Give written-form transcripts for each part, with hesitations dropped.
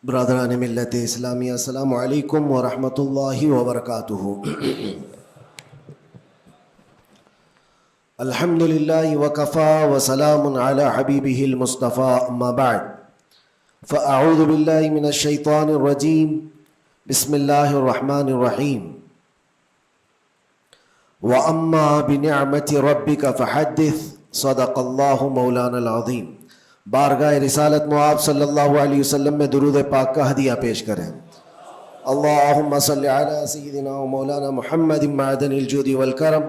برادران ملت اسلامی، السلام علیکم ورحمۃ اللہ وبرکاتہ۔ الحمد للہ وکفا وسلام علی حبیبہ المصطفیٰ، اما بعد فاعوذ باللہ من الشیطان الرجیم، بسم اللہ الرحمن الرحیم۔ واما بنعمت ربک فحدث، صدق اللہ مولانا العظیم۔ بارگاہ رسالت معاب صلی اللہ علیہ وسلم میں درود پاک کا ہدیہ پیش کریں۔ اللہم صلی علی سیدنا و مولانا محمد معدن الجود والکرم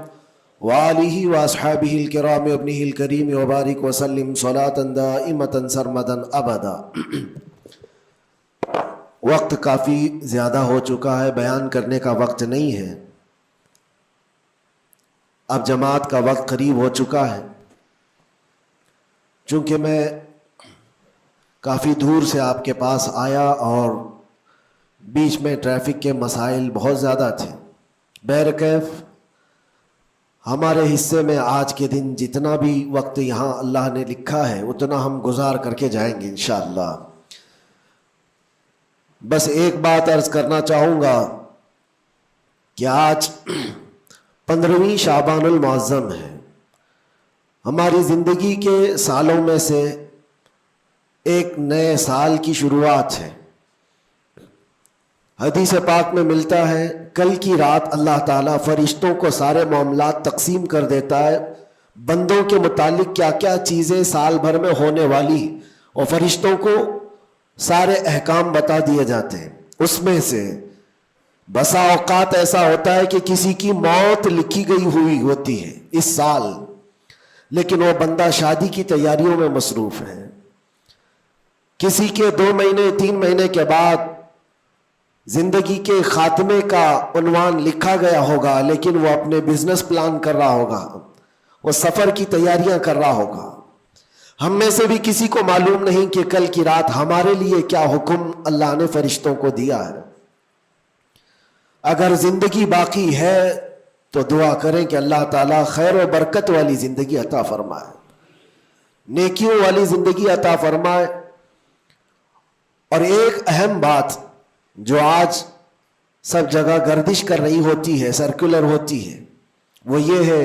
وآلہ واصحابہ الکرام وابنہ الکریم وبارک وسلم صلاة دائمة سرمدا ابدا۔ وقت کافی زیادہ ہو چکا ہے، بیان کرنے کا وقت نہیں ہے، اب جماعت کا وقت قریب ہو چکا ہے۔ چونکہ میں کافی دور سے آپ کے پاس آیا اور بیچ میں ٹریفک کے مسائل بہت زیادہ تھے، بہرکیف ہمارے حصے میں آج کے دن جتنا بھی وقت یہاں اللہ نے لکھا ہے اتنا ہم گزار کر کے جائیں گے انشاءاللہ۔ بس ایک بات عرض کرنا چاہوں گا کہ آج 15ویں شعبان المعظم ہے، ہماری زندگی کے سالوں میں سے ایک نئے سال کی شروعات ہے۔ حدیث پاک میں ملتا ہے کل کی رات اللہ تعالیٰ فرشتوں کو سارے معاملات تقسیم کر دیتا ہے، بندوں کے متعلق کیا کیا چیزیں سال بھر میں ہونے والی، اور فرشتوں کو سارے احکام بتا دیے جاتے ہیں۔ اس میں سے بسا اوقات ایسا ہوتا ہے کہ کسی کی موت لکھی گئی ہوئی ہوتی ہے اس سال، لیکن وہ بندہ شادی کی تیاریوں میں مصروف ہے۔ کسی کے 2 مہینے 3 مہینے کے بعد زندگی کے خاتمے کا عنوان لکھا گیا ہوگا، لیکن وہ اپنے بزنس پلان کر رہا ہوگا، وہ سفر کی تیاریاں کر رہا ہوگا۔ ہم میں سے بھی کسی کو معلوم نہیں کہ کل کی رات ہمارے لیے کیا حکم اللہ نے فرشتوں کو دیا ہے۔ اگر زندگی باقی ہے تو دعا کریں کہ اللہ تعالیٰ خیر و برکت والی زندگی عطا فرمائے، نیکیوں والی زندگی عطا فرمائے۔ اور ایک اہم بات جو آج سب جگہ گردش کر رہی ہوتی ہے، سرکولر ہوتی ہے، وہ یہ ہے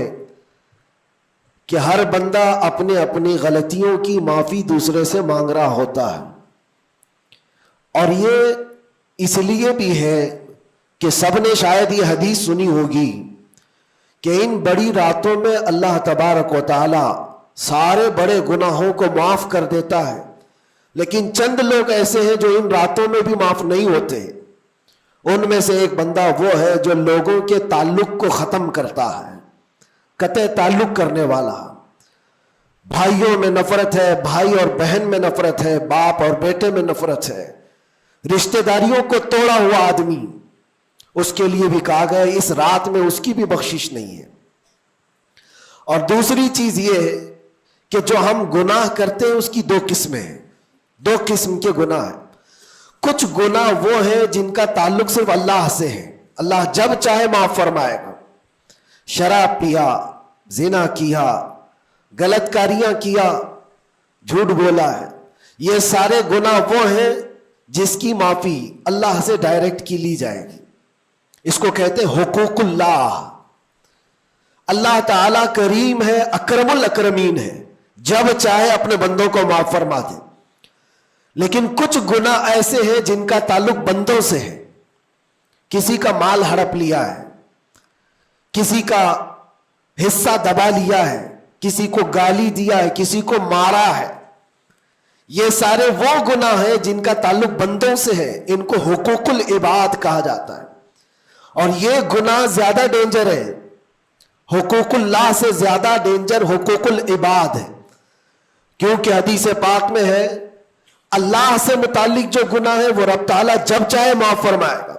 کہ ہر بندہ اپنے اپنی غلطیوں کی معافی دوسرے سے مانگ رہا ہوتا ہے۔ اور یہ اس لیے بھی ہے کہ سب نے شاید یہ حدیث سنی ہوگی کہ ان بڑی راتوں میں اللہ تبارک و تعالی سارے بڑے گناہوں کو معاف کر دیتا ہے، لیکن چند لوگ ایسے ہیں جو ان راتوں میں بھی معاف نہیں ہوتے۔ ان میں سے ایک بندہ وہ ہے جو لوگوں کے تعلق کو ختم کرتا ہے، قطع تعلق کرنے والا۔ بھائیوں میں نفرت ہے، بھائی اور بہن میں نفرت ہے، باپ اور بیٹے میں نفرت ہے، رشتہ داریوں کو توڑا ہوا آدمی، اس کے لیے بھی کہا گیا اس رات میں اس کی بھی بخشش نہیں ہے۔ اور دوسری چیز یہ ہے کہ جو ہم گناہ کرتے ہیں اس کی 2 قسمیں ہیں، 2 قسم کے گناہ ہیں۔ کچھ گناہ وہ ہیں جن کا تعلق صرف اللہ سے ہے، اللہ جب چاہے معاف فرمائے گا۔ شراب پیا، زنا کیا، غلط کاریاں کیا، جھوٹ بولا ہے، یہ سارے گناہ وہ ہیں جس کی معافی اللہ سے ڈائریکٹ کی لی جائے گی۔ اس کو کہتے ہیں حقوق اللہ۔ اللہ تعالیٰ کریم ہے، اکرم الاکرمین ہے، جب چاہے اپنے بندوں کو معاف فرما دے۔ لیکن کچھ گناہ ایسے ہیں جن کا تعلق بندوں سے ہے، کسی کا مال ہڑپ لیا ہے، کسی کا حصہ دبا لیا ہے، کسی کو گالی دیا ہے، کسی کو مارا ہے، یہ سارے وہ گناہ ہیں جن کا تعلق بندوں سے ہے، ان کو حقوق العباد کہا جاتا ہے۔ اور یہ گناہ زیادہ ڈینجر ہے، حقوق اللہ سے زیادہ ڈینجر حقوق العباد ہے، کیونکہ حدیث پاک میں ہے اللہ سے متعلق جو گناہ ہے وہ رب تعالیٰ جب چاہے معاف فرمائے گا،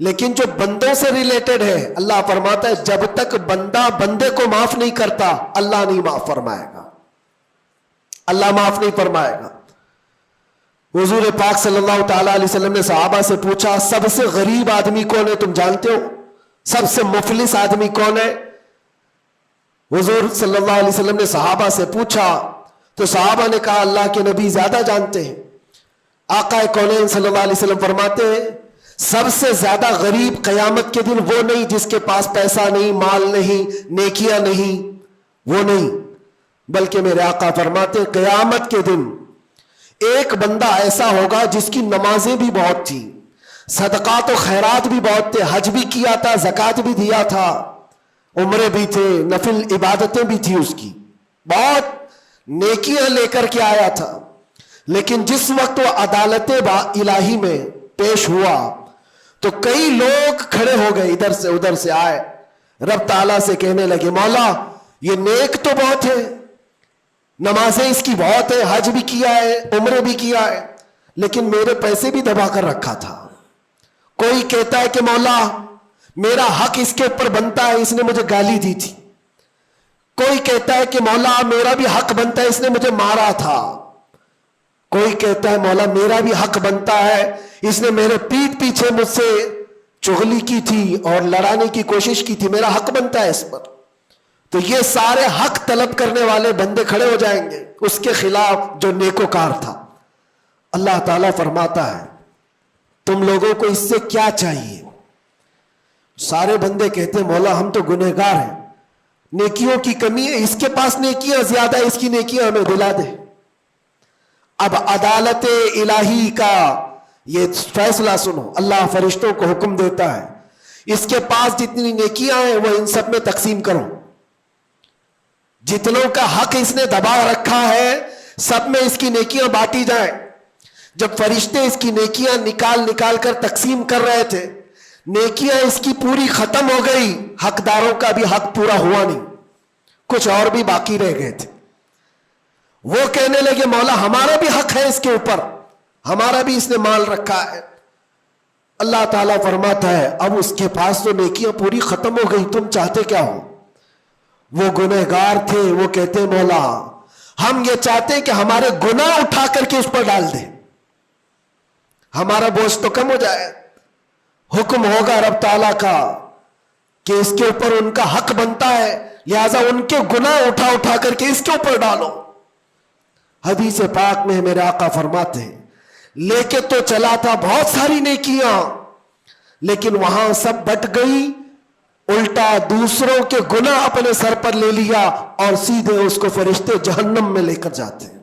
لیکن جو بندوں سے ریلیٹڈ ہے اللہ فرماتا ہے جب تک بندہ بندے کو معاف نہیں کرتا اللہ نہیں معاف فرمائے گا، اللہ معاف نہیں فرمائے گا۔ حضور پاک صلی اللہ تعالیٰ علیہ وسلم نے صحابہ سے پوچھا سب سے غریب آدمی کون ہے، تم جانتے ہو؟ سب سے مفلس آدمی کون ہے؟ حضور صلی اللہ علیہ وسلم نے صحابہ سے پوچھا تو صحابہ نے کہا اللہ کے نبی زیادہ جانتے ہیں۔ آقا کونین صلی اللہ علیہ وسلم فرماتے ہیں سب سے زیادہ غریب قیامت کے دن وہ نہیں جس کے پاس پیسہ نہیں، مال نہیں، نیکیاں نہیں، وہ نہیں، بلکہ میرے آقا فرماتے ہیں قیامت کے دن ایک بندہ ایسا ہوگا جس کی نمازیں بھی بہت تھی، صدقات و خیرات بھی بہت تھے، حج بھی کیا تھا، زکوٰۃ بھی دیا تھا، عمرے بھی تھے، نفل عبادتیں بھی تھی، اس کی بہت نیکیاں لے کر کے آیا تھا، لیکن جس وقت وہ عدالت الہی میں پیش ہوا تو کئی لوگ کھڑے ہو گئے، ادھر سے ادھر سے آئے، رب تعالیٰ سے کہنے لگے مولا یہ نیک تو بہت ہے، نمازیں اس کی بہت ہے، حج بھی کیا ہے، عمرے بھی کیا ہے، لیکن میرے پیسے بھی دبا کر رکھا تھا۔ کوئی کہتا ہے کہ مولا میرا حق اس کے اوپر بنتا ہے، اس نے مجھے گالی دی تھی، کوئی کہتا ہے کہ مولا میرا بھی حق بنتا ہے، اس نے مجھے مارا تھا، کوئی کہتا ہے مولا میرا بھی حق بنتا ہے، اس نے میرے پیٹھ پیچھے مجھ سے چغلی کی تھی اور لڑانے کی کوشش کی تھی، میرا حق بنتا ہے اس پر۔ تو یہ سارے حق طلب کرنے والے بندے کھڑے ہو جائیں گے اس کے خلاف جو نیکوکار تھا۔ اللہ تعالیٰ فرماتا ہے تم لوگوں کو اس سے کیا چاہیے؟ سارے بندے کہتے ہیں مولا ہم تو گنہگار ہیں، نیکیوں کی کمی ہے، اس کے پاس نیکیاں زیادہ ہے، اس کی نیکیاں ہمیں دلا دے۔ اب عدالت الہی کا یہ فیصلہ سنو، اللہ فرشتوں کو حکم دیتا ہے اس کے پاس جتنی نیکیاں ہیں وہ ان سب میں تقسیم کرو، جتنوں کا حق اس نے دبا رکھا ہے سب میں اس کی نیکیاں بانٹی جائیں۔ جب فرشتے اس کی نیکیاں نکال کر تقسیم کر رہے تھے، نیکیاں اس کی پوری ختم ہو گئی، حقداروں کا بھی حق پورا ہوا نہیں، کچھ اور بھی باقی رہ گئے تھے۔ وہ کہنے لگے مولا ہمارا بھی حق ہے اس کے اوپر، ہمارا بھی اس نے مال رکھا ہے۔ اللہ تعالیٰ فرماتا ہے اب اس کے پاس تو نیکیاں پوری ختم ہو گئی، تم چاہتے کیا ہو؟ وہ گنہگار تھے، وہ کہتے مولا ہم یہ چاہتے ہیں کہ ہمارے گناہ اٹھا کر کے اس پر ڈال دیں، ہمارا بوجھ تو کم ہو جائے۔ حکم ہوگا رب تعالیٰ کا کہ اس کے اوپر ان کا حق بنتا ہے، لہذا ان کے گناہ اٹھا کر کے اس کے اوپر ڈالو۔ حدیث پاک میں میرے آقا فرماتے ہیں لے کے تو چلا تھا بہت ساری نیکیاں، لیکن وہاں سب بٹ گئی، الٹا دوسروں کے گناہ اپنے سر پر لے لیا اور سیدھے اس کو فرشتے جہنم میں لے کر جاتے ہیں۔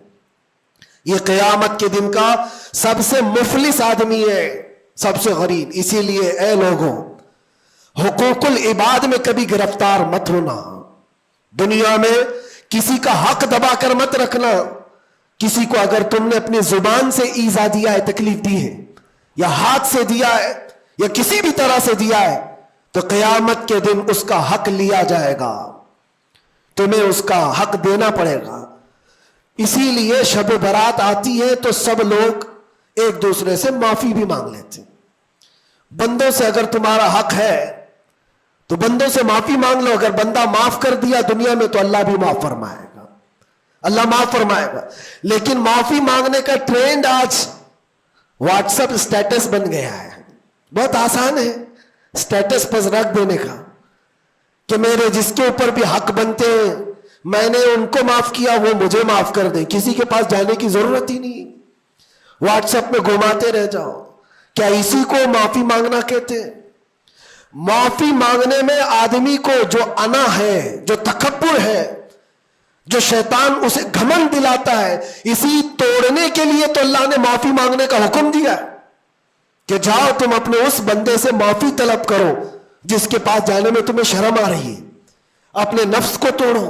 یہ قیامت کے دن کا سب سے مفلس آدمی ہے، سب سے غریب۔ اسی لیے اے لوگوں حقوق العباد میں کبھی گرفتار مت ہونا، دنیا میں کسی کا حق دبا کر مت رکھنا۔ کسی کو اگر تم نے اپنی زبان سے ایذا دیا ہے، تکلیف دی ہے، یا ہاتھ سے دیا ہے یا کسی بھی طرح سے دیا ہے، تو قیامت کے دن اس کا حق لیا جائے گا، تمہیں اس کا حق دینا پڑے گا۔ اسی لیے شب برات آتی ہے تو سب لوگ ایک دوسرے سے معافی بھی مانگ لیتے ہیں۔ بندوں سے اگر تمہارا حق ہے تو بندوں سے معافی مانگ لو، اگر بندہ معاف کر دیا دنیا میں تو اللہ بھی معاف فرمائے گا، اللہ معاف فرمائے گا۔ لیکن معافی مانگنے کا ٹرینڈ آج واٹس ایپ اسٹیٹس بن گیا ہے، بہت آسان ہے اسٹیٹس پر رکھ دینے کا کہ میرے جس کے اوپر بھی حق بنتے ہیں میں نے ان کو معاف کیا، وہ مجھے معاف کر دیں، کسی کے پاس جانے کی ضرورت ہی نہیں، واٹس ایپ میں گھماتے رہ جاؤ۔ کیا اسی کو معافی مانگنا کہتے ہیں؟ معافی مانگنے میں آدمی کو جو انا ہے، جو تکبر ہے، جو شیطان اسے گھمنڈ دلاتا ہے، اسی توڑنے کے لیے تو اللہ نے معافی مانگنے کا حکم دیا ہے کہ جاؤ تم اپنے اس بندے سے معافی طلب کرو جس کے پاس جانے میں تمہیں شرم آ رہی ہے۔ اپنے نفس کو توڑو،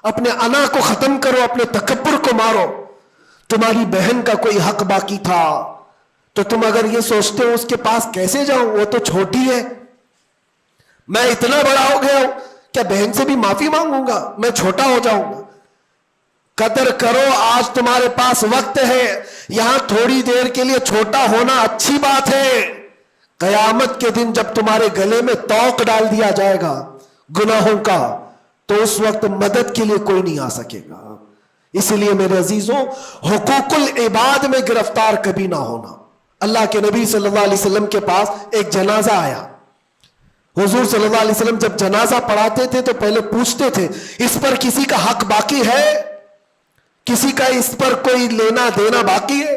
اپنے انا کو ختم کرو، اپنے تکبر کو مارو۔ تمہاری بہن کا کوئی حق باقی تھا تو تم اگر یہ سوچتے ہو اس کے پاس کیسے جاؤں، وہ تو چھوٹی ہے، میں اتنا بڑا ہو گیا ہوں، کیا بہن سے بھی معافی مانگوں گا، میں چھوٹا ہو جاؤں گا؟ قدر کرو، آج تمہارے پاس وقت ہے، یہاں تھوڑی دیر کے لیے چھوٹا ہونا اچھی بات ہے۔ قیامت کے دن جب تمہارے گلے میں توق ڈال دیا جائے گا گناہوں کا تو اس وقت مدد کے لیے کوئی نہیں آ سکے گا۔ اس لیے میرے عزیزوں حقوق العباد میں گرفتار کبھی نہ ہونا۔ اللہ کے نبی صلی اللہ علیہ وسلم کے پاس ایک جنازہ آیا، حضور صلی اللہ علیہ وسلم جب جنازہ پڑھاتے تھے تو پہلے پوچھتے تھے اس پر کسی کا حق باقی ہے، کسی کا اس پر کوئی لینا دینا باقی ہے؟